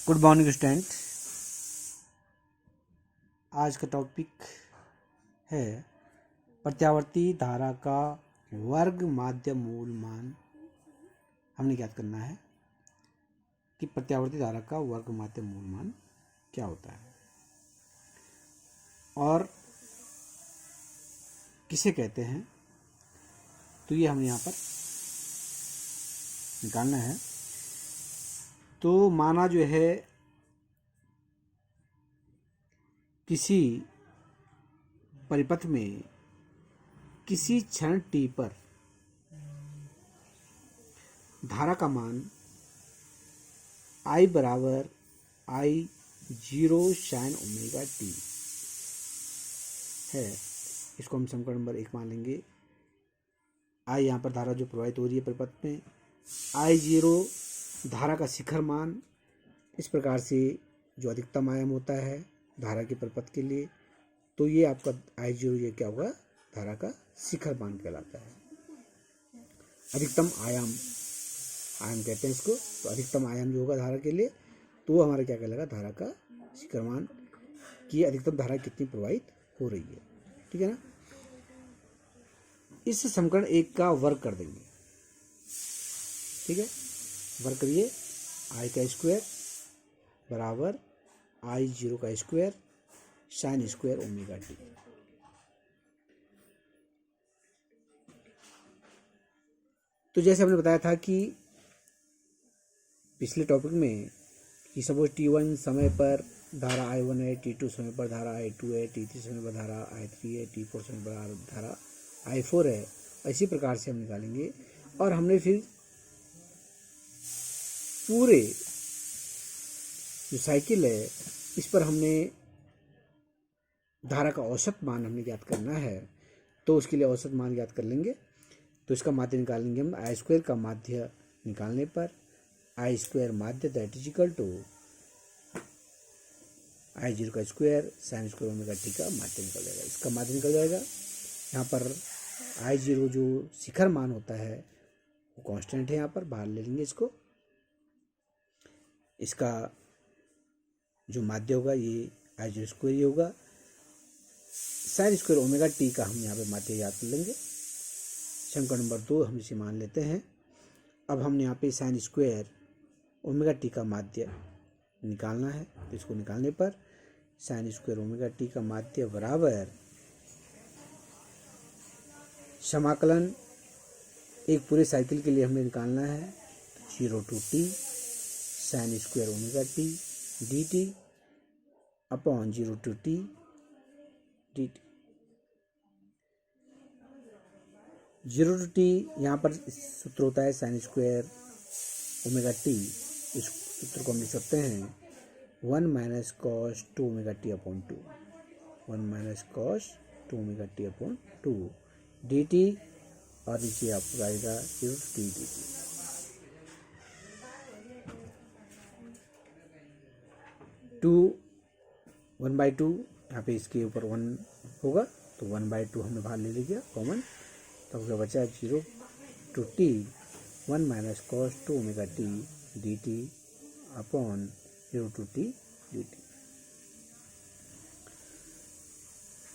Good morning student. आज का topic है प्रत्यावर्ती धारा का वर्ग माध्य मूल मान। हमने ज्ञात करना है कि प्रत्यावर्ती धारा का वर्ग माध्य मूल मान क्या होता है और किसे कहते हैं। तो ये हमें यहाँ पर निकालना है। तो माना जो है किसी परिपथ में किसी क्षण t पर धारा का मान I बराबर I0 sin ओमेगा t है। इसको हम समीकरण नंबर 1 मान लेंगे। I यहाँ पर धारा जो प्रवाहित हो रही है परिपथ में, I0 धारा का शिखर मान। इस प्रकार से जो अधिकतम आयाम होता है धारा के परिपथ के लिए, तो ये आपका I0 ये क्या होगा, धारा का शिखर मान कहलाता है। अधिकतम आयाम कहते हैं इसको। तो अधिकतम आयाम जो होगा धारा के लिए, तो वो हमारा क्या कहलाएगा, धारा का शिखर मान की अधिकतम धारा कितनी प्रवाहित हो रही है। ठीक है ना। इस समीकरण 1 का वर्ग कर देंगे। ठीक है, वर्ग करिए। I का स्क्वायर बराबर I0 का square sine square omega T. तो जैसे हमने बताया था कि पिछले टॉपिक में कि सपोज t1 समय पर धारा I1 है, t2 समय पर धारा I2 है, t3 समय पर धारा I3 है, t4 समय पर धारा I4 है। इसी प्रकार से हम निकालेंगे। और हमने फिर पूरे जो साइकिल है इस पर हमने धारा का औसत मान हमने ज्ञात करना है। तो उसके लिए औसत मान ज्ञात कर लेंगे। तो इसका माध्य निकालेंगे हम। आई स्क्वायर का माध्य निकालने पर आई स्क्वायर माध्य that is equal to I0 का square sine square omega T का माध्य निकल जाएगा। इसका माध्य निकल जाएगा। यहाँ पर I0 जो शिखर मान होता है वो कांस्टेंट है, यहाँ पर बाहर ले लेंगे इसको। इसका जो माध्य होगा ये I0 स्क्वायर ही होगा। साइन स्क्वायर ओमेगा टी का हम यहाँ पे माध्य याद कर लेंगे। समीकरण नंबर 2 हम इसे मान लेते हैं। अब हमने यहाँ पे साइन स्क्वायर ओमेगा टी का माध्य निकालना है। तो इसको निकालने पर साइन स्क्वायर ओमेगा टी का माध्य बराबर समाकलन एक पूरे साइकिल के लिए हमने निकालना है। 0 to t sign square omega T D T upon 0 to t D T. 0 to t यहाँ पर सूत्र होता है साइन स्क्वायर ओमेगा टी। इस सूत्र को हम लिख सकते हैं 1 minus cos 2 omega T upon 2। 1 minus cos 2 omega T upon 2 D T. और नीचे आपको आएगा 0 to t D T. To 1/2 यहाँ पे इसके ऊपर 1 होगा तो 1/2 हमने बाहर ले लिया कॉमन। तो क्या बचा 0 to t 1 minus cos 2 omega T D T upon 0 to t D T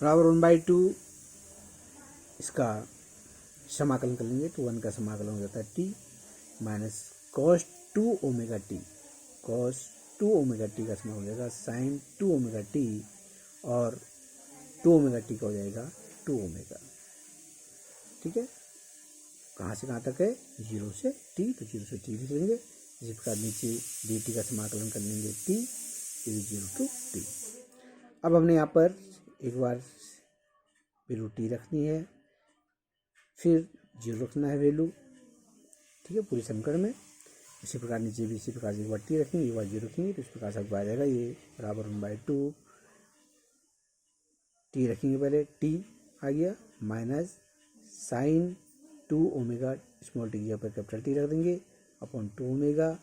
बराबर 1/2। इसका समाकलन कर लेंगे तो 1 का समाकलन हो जाता है t minus cos 2 omega T. Cos 2 omega T का समाकलन हो जाएगा साइन 2 ओमेगा टी और 2 ओमेगा टी का हो जाएगा 2 ओमेगा। ठीक है, कहाँ से कहाँ तक है, 0 से t। तो 0 से t लिख लेंगे। इसी प्रकार नीचे डी टी का समाकलन कर लेंगे t 0 to t। अब हमने यहाँ पर एक बार वैल्यू t रखनी है, फिर 0 रखना है वैल्यू। ठीक है, पूरे समीकरण में। इसी प्रकार नीचे भी इसी प्रकार से एक बार t रखेंगे, एक बार 0 रखेंगे। तो इस प्रकार से आपको आ जाएगा ये बराबर 1/2 t रखेंगे, पहले t आ गया minus sine 2 omega small T की जगह पर कैपिटल टी रख देंगे अपॉन 2 ओमेगा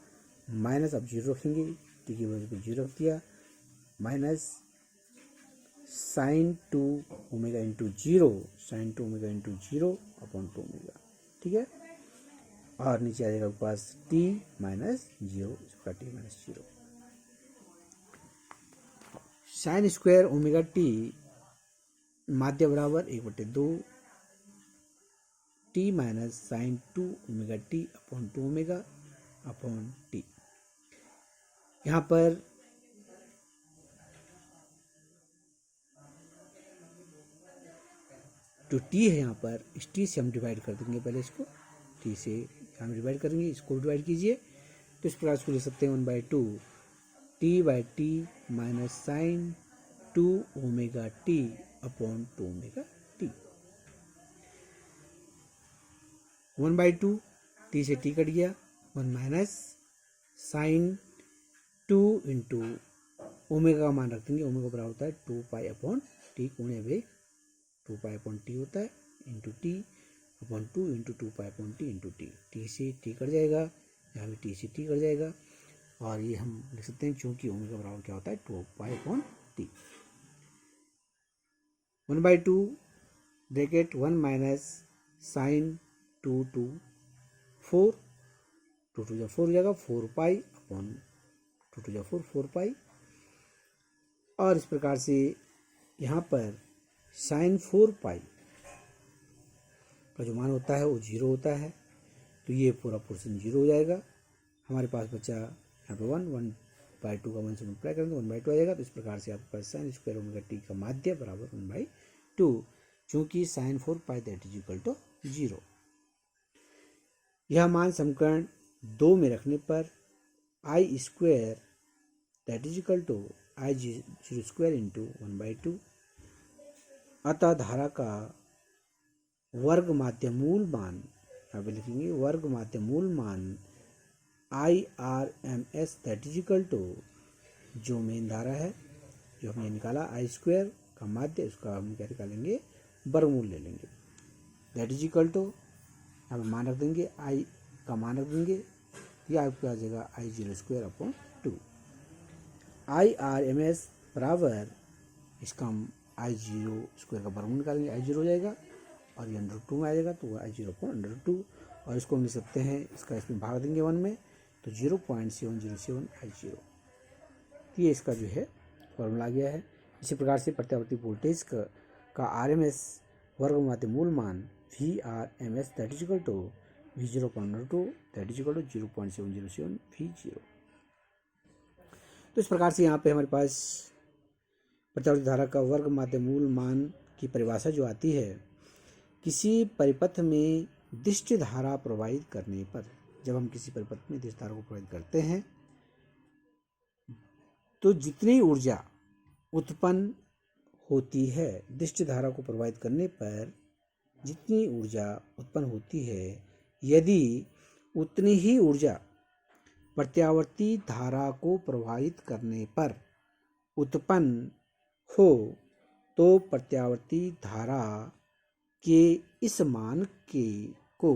माइनस अब 0 रखेंगे, टी की वजह पर 0 रख दिया minus sine 2 omega into 0 sine 2 omega into 0 upon 2 omega. ठीक है, और नीचे आ जाएगा पास t माइनस 0 इसका t minus 0। Sine square omega T माध्य बराबर 1/2 T minus sine 2 omega T upon 2 omega upon T. यहाँ पर जो टी है यहाँ पर इस टी से हम डिवाइड कर देंगे, पहले इसको टी से हम डिवाइड करेंगे, इसको डिवाइड कीजिए तो इस प्रकार इसको लिख सकते हैं 1/2 T by T minus sine 2 omega T upon 2 omega T. 1/2 T से टी कट गया, 1 माइनस साइन 2 इंटू ओमेगा का मान रख देंगे, ओमेगा बराबर होता है 2 पाई अपॉन टी कोणे वे 2 पाई अपॉन टी होता है into T upon 2 into 2 pi upon T into T. T से टी कट जाएगा, यहाँ भी टी से टी कट जाएगा और ये हम लिख सकते हैं क्योंकि ओमेगा बराबर क्या होता है 2 pi upon T. 1/2 bracket 1 minus sine 2 2 4 2 2 4 हो जाएगा 4 पाई अपॉन 2 2 4 4 पाई। और इस प्रकार से यहाँ पर साइन 4 पाई का जो मान होता है वो 0 होता है, तो ये पूरा पोर्शन 0 हो जाएगा। हमारे पास बचा यहाँ पे 1/2 का 1 से मल्टीप्लाई करेंगे 1/2 आ जाएगा। तो इस प्रकार से आपके पास साइन स्क्वायर ओमेगा टी का माध्य बराबर 1/2, चूंकि sine 4 pi that is equal to 0। यह मान समीकरण 2 में रखने पर I square that is equal to I zero square into 1/2, अतः धारा का वर्ग माध्य मूल मान, यहाँ पे लिखेंगे वर्ग माध्य मूल मान IRMS that is equal to जो मेन धारा है जो हमने निकाला आई स्क्वायर का माध्य, उसका हम क्या निकालेंगे वर्गमूल ले लेंगे, दैट इज इक्वल टू यहाँ पे मान रख देंगे आई का मान रख देंगे, ये आपको आ जाएगा आई जीरो स्क्वायर अपॉन 2। IRMS बराबर इसका हम आई जीरो स्क्वायर का वर्गमूल निकालेंगे, आई जीरो हो जाएगा और ये √2 में आ जाएगा तो आई जीरो अपॉन √2, और इसको हम लिख सकते हैं इसका इसमें भाग देंगे 1 में तो 0.707 आई जीरो। तो ये इसका जो है फॉर्मूला आ गया है। इसी प्रकार से प्रत्यावर्ती वोल्टेज का RMS वर्ग माध्य मूल मान VRMS that is equal to V0.2 that is equal to 0.707 V0। तो इस प्रकार से यहाँ पे हमारे पास प्रत्यावर्ती धारा का वर्ग माध्य मूल मान की परिभाषा जो आती है, किसी परिपथ में दिष्ट धारा प्रवाहित करने पर, जब हम किसी परिपथ में दिष्ट धारा को प्रवाहित करते हैं तो जितनी ऊर्जा उत्पन्न होती है, दिष्ट धारा को प्रवाहित करने पर जितनी ऊर्जा उत्पन्न होती है, यदि उतनी ही ऊर्जा प्रत्यावर्ती धारा को प्रवाहित करने पर उत्पन्न हो तो प्रत्यावर्ती धारा के इस मान को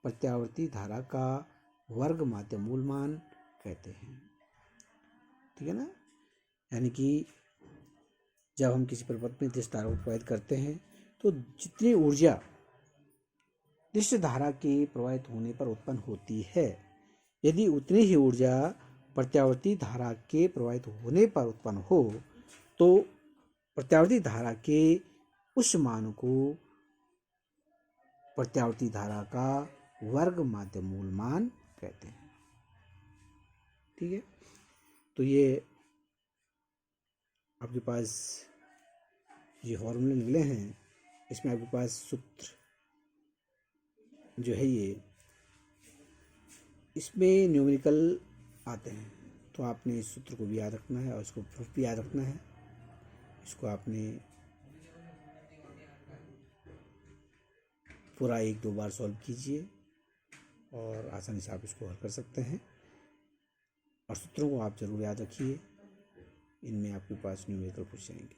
प्रत्यावर्ती धारा का वर्ग माध्य मूल मान कहते हैं। ठीक है ना, यानी कि जब हम किसी परिपथ में दिष्ट धारा को प्रवाहित करते हैं तो जितनी ऊर्जा दिष्ट धारा के प्रवाहित होने पर उत्पन्न होती है, यदि उतनी ही ऊर्जा प्रत्यावर्ती धारा के प्रवाहित होने पर उत्पन्न हो तो प्रत्यावर्ती धारा के उस मान को प्रत्यावर्ती धारा का वर्ग माध्य मूल मान कहते हैं। ठीक है, तो ये आपके पास ये फॉर्मूले निकले हैं, इसमें आपके पास सूत्र जो है ये इसमें न्यूमेरिकल आते हैं, तो आपने इस सूत्र को भी याद रखना है और इसको प्रूफ भी याद रखना है। इसको आपने पूरा 1-2 बार सॉल्व कीजिए और आसानी से आप इसको हल कर सकते हैं। और सूत्रों को आप ज़रूर याद रखिए, इनमें आपके पास न्यूमेरिकल पूछ जाएंगे।